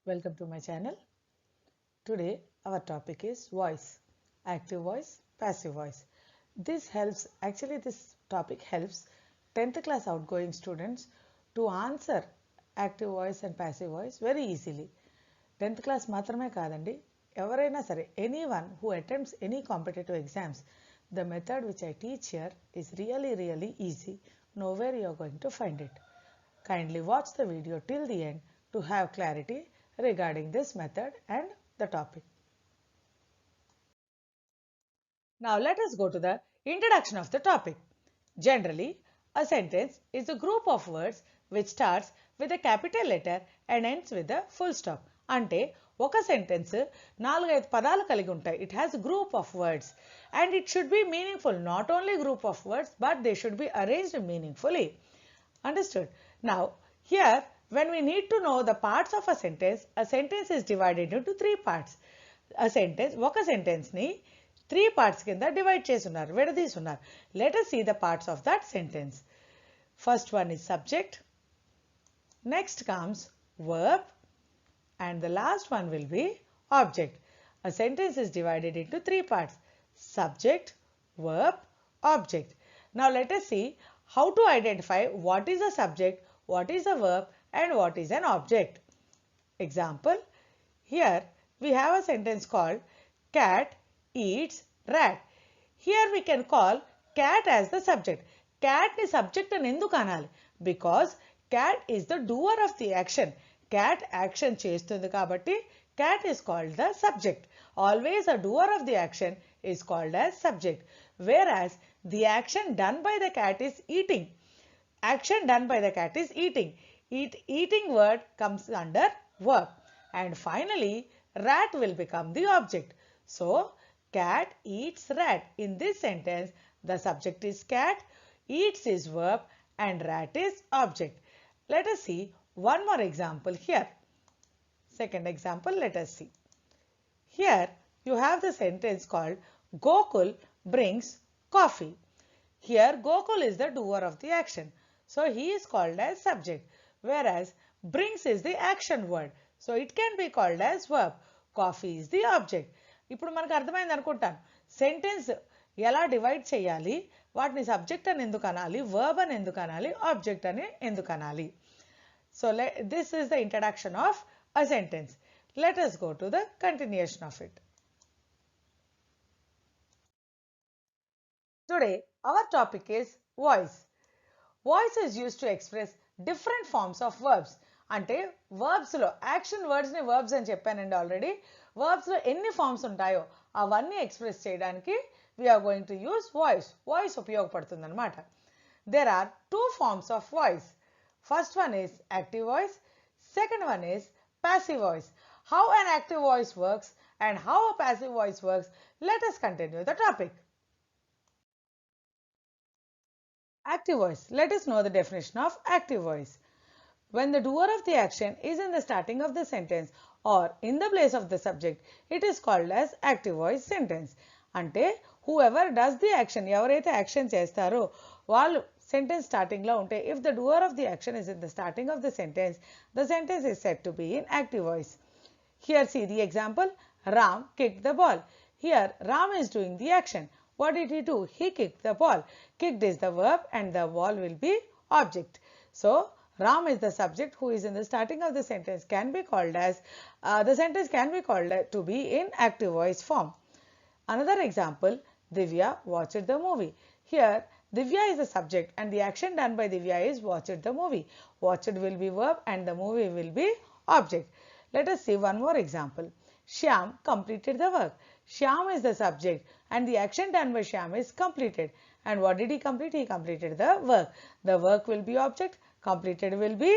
Welcome to my channel. Today our topic is voice, active voice, passive voice. This topic helps 10th class outgoing students to answer active voice and passive voice very easily. 10th class మాత్రమే కాదండి, ఎవరైనా సరే, anyone who attempts any competitive exams, the method which I teach here is really easy. Nowhere you are going to find it. Kindly watch the video till the end to have clarity regarding this method and the topic. Now let us go to the introduction of the topic. Generally, a sentence is a group of words which starts with a capital letter and ends with a full stop. అంటే ఒక sentence 4-5 పదాలు కలిగి ఉంటాయి. It has a group of words and it should be meaningful. Not only group of words but they should be arranged meaningfully. Understood? Now here when we need to know the parts of a sentence is divided into 3 parts. ఒక sentence ని 3 parts కింద divide చేసున్నారు, విడదీసున్నారు. Let us see the parts of that sentence. First one is subject, next comes verb, and the last one will be object. A sentence is divided into 3 parts: subject, verb, object. Now let us see how to identify what is a subject, what is a verb, and what is an object. Example, here we have a sentence called cat eats rat. Here we can call cat as the subject. Cat is subject and enduku anali? Because cat is the doer of the action. Cat action చేస్తుంది కాబట్టి cat is called the subject. Always a doer of the action is called as subject. Whereas the action done by the cat is eating. Action done by the cat is eating. Eating word comes under verb. And finally, rat will become the object. So, cat eats rat. In this sentence, the subject is cat, eats is verb, and rat is object. Let us see one more example here. Second example, let us see. Here, you have the sentence called Gokul brings coffee. Here, Gokul is the doer of the action. So, he is called as subject. Whereas, brings is the action word. So, it can be called as verb. Coffee is the object. ఇప్పుడు మనకు అర్థమైంది అనుకుంటాను. Sentence ఎలా divide చేయాలి, వాటిని subject అని ఎందుకు అనాలి, వర్బ్ అని ఎందుకు అనాలి, ఆబ్జెక్ట్ అని ఎందుకు అనాలి. So this is the introduction of a sentence. Let us go to the continuation of it. Today our topic is voice. Voice is used to express different forms of verbs. అంటే verbs లో action words ని verbs అని చెప్పానండి already. verbs లో ఎన్ని forms ఉంటాయో అవన్నీ express చేయడానికి we are going to use voice. Voice ఉపయోగపడుతుంది అన్నమాట. There are 2 forms of voice. First one is active voice, second one is passive voice. How an active voice works and how a passive voice works, let us continue the topic. Active voice. Let us know the definition of active voice. When the doer of the action is in the starting of the sentence or in the place of the subject, it is called as active voice sentence. అంటే whoever does the action, ఎవరైతే action చేస్తారో వాళ్ళు sentence starting లో ఉంటే, if the doer of the action is in the starting of the sentence is said to be in active voice. Here see the example, Ram kicked the ball. Here Ram is doing the action. What did he do? He kicked the ball. Kicked is the verb and the ball will be object. So Ram is the subject who is in the starting of the sentence can be called as, the sentence can be called to be in active voice form. Another example, Divya watched the movie. Here Divya is the subject and the action done by Divya is watched the movie. Watched will be verb and the movie will be object. Let us see one more example. Shyam completed the work. Shyam is the subject and the action done by Shyam is completed. And what did he complete? He completed the work. The work will be object, completed will be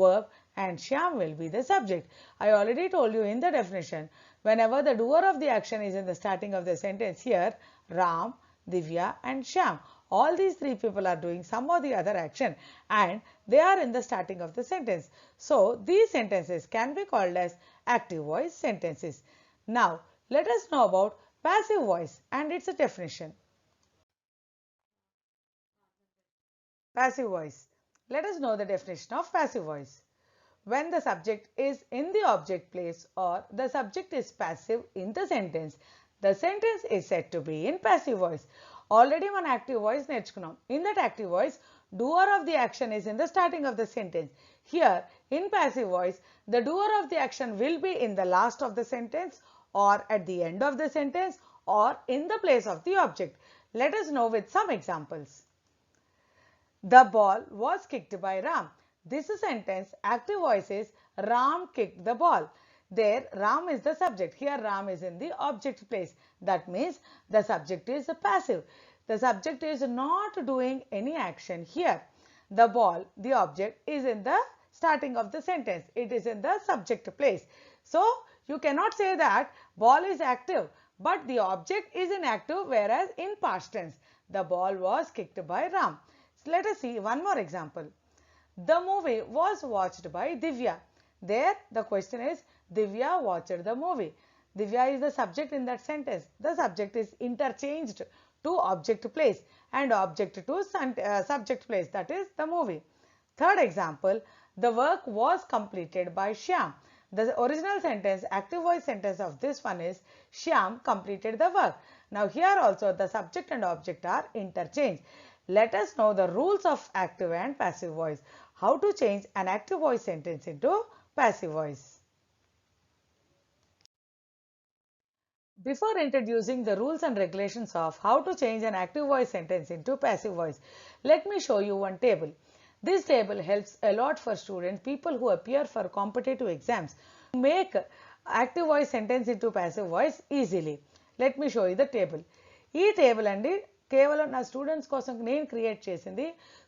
verb, and Shyam will be the subject. I already told you in the definition, whenever the doer of the action is in the starting of the sentence, here Ram, Divya and Shyam, all these 3 people are doing some or the other action and they are in the starting of the sentence. So these sentences can be called as active voice sentences. Now let us know about passive voice and its definition. Passive voice. Let us know the definition of passive voice. when the subject is in the object place or the subject is passive in the sentence is said to be in passive voice. Already one active voice నేర్చుకున్నాం. In that active voice, doer of the action is in the starting of the sentence. Here, in passive voice, the doer of the action will be in the last of the sentence or at the end of the sentence or in the place of the object. Let us know with some examples. The ball was kicked by Ram. This sentence, active voice is Ram kicked the ball. There, Ram is the subject. Here, Ram is in the object place. That means the subject is passive. The subject is not doing any action here. The ball, the object, is in the starting of the sentence. It is in the subject place. So, you cannot say that ball is active, but the object is inactive, whereas in past tense, the ball was kicked by Ram. So, let us see one more example. The movie was watched by Divya. There, the question is, Divya watched the movie. Divya is the subject in that sentence. The subject is interchanged to object place and object to subject place, that is the movie. Third example, the work was completed by Shyam. The original sentence, active voice sentence of this one is Shyam completed the work. Now here also the subject and object are interchanged. Let us know the rules of active and passive voice. How to change an active voice sentence into passive voice. Before introducing the rules and regulations of how to change an active voice sentence into passive voice, let me show you one table. This table helps a lot for students, people who appear for competitive exams, to make active voice sentence into passive voice easily. Let me show you the table. ఈ table అండి కేవలం నా students కోసం నేను create చేసింది,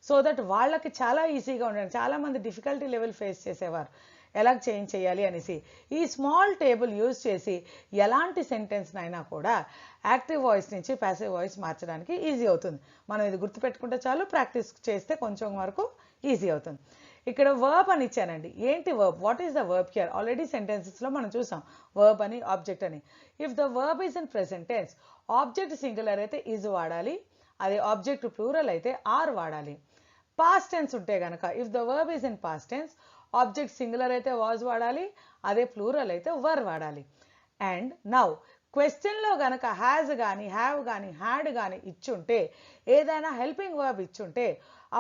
so that వాళ్ళకి చాలా ఈజీగా ఉండాలి. చాలా మంది డిఫికల్టీ లెవెల్ ఫేస్ చేసేవారు ఎలా చేంజ్ చేయాలి అనేసి. ఈ స్మాల్ టేబుల్ యూజ్ చేసి ఎలాంటి సెంటెన్స్ అయినా కూడా యాక్టివ్ వాయిస్ నుంచి ప్యాసివ్ వాయిస్ మార్చడానికి ఈజీ అవుతుంది. మనం ఇది గుర్తుపెట్టుకుంటే చాలు, ప్రాక్టీస్ చేస్తే కొంచెం వరకు ఈజీ అవుతుంది. ఇక్కడ వర్బ్ అని ఇచ్చానండి. ఏంటి verb? What is the verb here? Already సెంటెన్సెస్లో మనం చూసాం వర్బ్ అని, ఆబ్జెక్ట్ అని. If the verb is in present tense, object singular అయితే ఈజ్ వాడాలి, అదే ఆబ్జెక్ట్ ప్లూరల్ అయితే ఆర్ వాడాలి. పాస్ట్ టెన్స్ ఉంటే కనుక if the verb is in past tense, object singular అయితే వాజ్ వాడాలి, అదే ప్లూరల్ అయితే వర్ వాడాలి. అండ్ నౌ క్వశ్చన్లో కనుక హ్యాజ్ కానీ హ్యావ్ కానీ హ్యాడ్ కానీ ఇచ్చుంటే, ఏదైనా హెల్పింగ్ వర్బ్ ఇచ్చుంటే,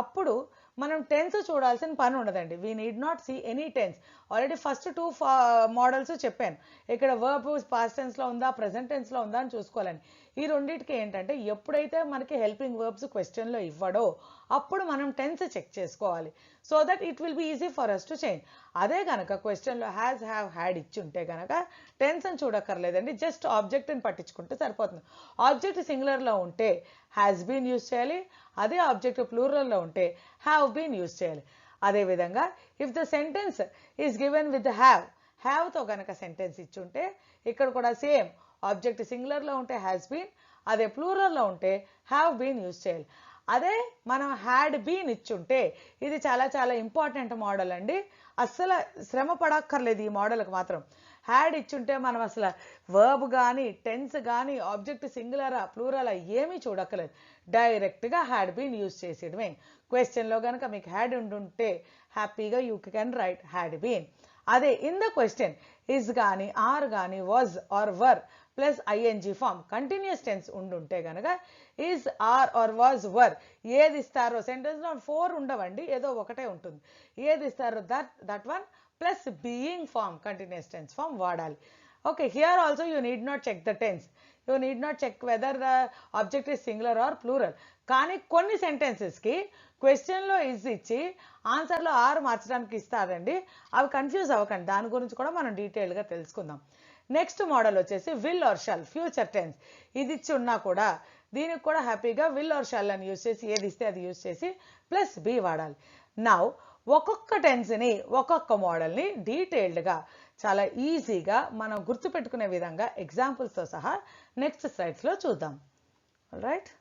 అప్పుడు మనం టెన్స్ చూడాల్సిన పని ఉండదండి. We need not see any tenses. Already first 2 models చెప్పాను. ఇక్కడ వర్బ్ పాస్ట్ టెన్స్లో ఉందా, ప్రెసెంట్ టెన్స్లో ఉందా అని చూసుకోవాలని. ఈ రెండింటికి ఏంటంటే ఎప్పుడైతే మనకి హెల్పింగ్ వర్బ్స్ క్వశ్చన్లో ఇవ్వడో అప్పుడు మనం టెన్స్ చెక్ చేసుకోవాలి, so that it will be easy for us to change. అదే కనుక క్వశ్చన్లో హ్యాజ్ హ్యావ్ హ్యాడ్ ఇచ్చుంటే కనుక టెన్స్ అని చూడక్కర్లేదండి, జస్ట్ ఆబ్జెక్ట్ని పట్టించుకుంటే సరిపోతుంది. ఆబ్జెక్ట్ సింగులర్లో ఉంటే హ్యాస్ బీన్ యూజ్ చేయాలి, అదే ఆబ్జెక్ట్ ప్లూరల్లో ఉంటే హ్యావ్ బీన్ యూజ్ చేయాలి. అదేవిధంగా if the sentence is given with హ్యావ్తో కనుక సెంటెన్స్ ఇచ్చుంటే ఇక్కడ కూడా సేమ్, ఆబ్జెక్ట్ సింగులర్లో ఉంటే హ్యాస్ బీన్, అదే ప్లూరల్లో ఉంటే హ్యావ్ బీన్ యూజ్ చేయాలి. అదే మనం హ్యాడ్ బీన్ ఇచ్చుంటే, ఇది చాలా చాలా ఇంపార్టెంట్ మోడల్ అండి, అస్సలు శ్రమ పడక్కర్లేదు ఈ మోడల్కి మాత్రం. హ్యాడ్ ఇచ్చుంటే మనం అసలు వర్బ్ కానీ టెన్స్ కానీ ఆబ్జెక్ట్ సింగులరా ప్లూరలా ఏమీ చూడక్కర్లేదు, డైరెక్ట్గా హ్యాడ్ బీన్ యూజ్ చేసేయడమే. క్వశ్చన్లో కనుక మీకు హ్యాడ్ ఉంటుంటే హ్యాపీగా you can write had been. అదే ఇన్ ద క్వశ్చన్ ఇస్ కానీ ఆర్ కానీ was or were plus ING form continuous tense ఉండుంటే కనుక is or or was were, ఏది ఇస్తారో సెంటెన్స్లో 4 ఉండవండి, ఏదో ఒకటే ఉంటుంది. ఏది ఇస్తారో that one plus being form continuous tense form వాడాలి. Okay, here also you need not check the tense, you need not check whether the object is singular or plural. కానీ కొన్ని సెంటెన్సెస్కి క్వశ్చన్లో ఇజ్ ఇచ్చి ఆన్సర్లో ఆర్ మార్చడానికి ఇస్తారండి, అవి కన్ఫ్యూజ్ అవ్వకండి, దాని గురించి కూడా మనం డీటెయిల్గా తెలుసుకుందాం. నెక్స్ట్ మోడల్ వచ్చేసి will or shall, future tense. ఇది ఇచ్చి ఉన్నా కూడా దీనికి కూడా హ్యాపీగా విల్ ఆర్ షాల్ అని యూజ్ చేసి, ఏది ఇస్తే అది యూజ్ చేసి ప్లస్ బి వాడాలి. నౌ ఒక్కొక్క టెన్స్ని ఒక్కొక్క మోడల్ని డీటెయిల్డ్గా చాలా ఈజీగా మనం గుర్తుపెట్టుకునే విధంగా ఎగ్జాంపుల్స్తో సహా నెక్స్ట్ స్లైడ్స్లో చూద్దాం. All right.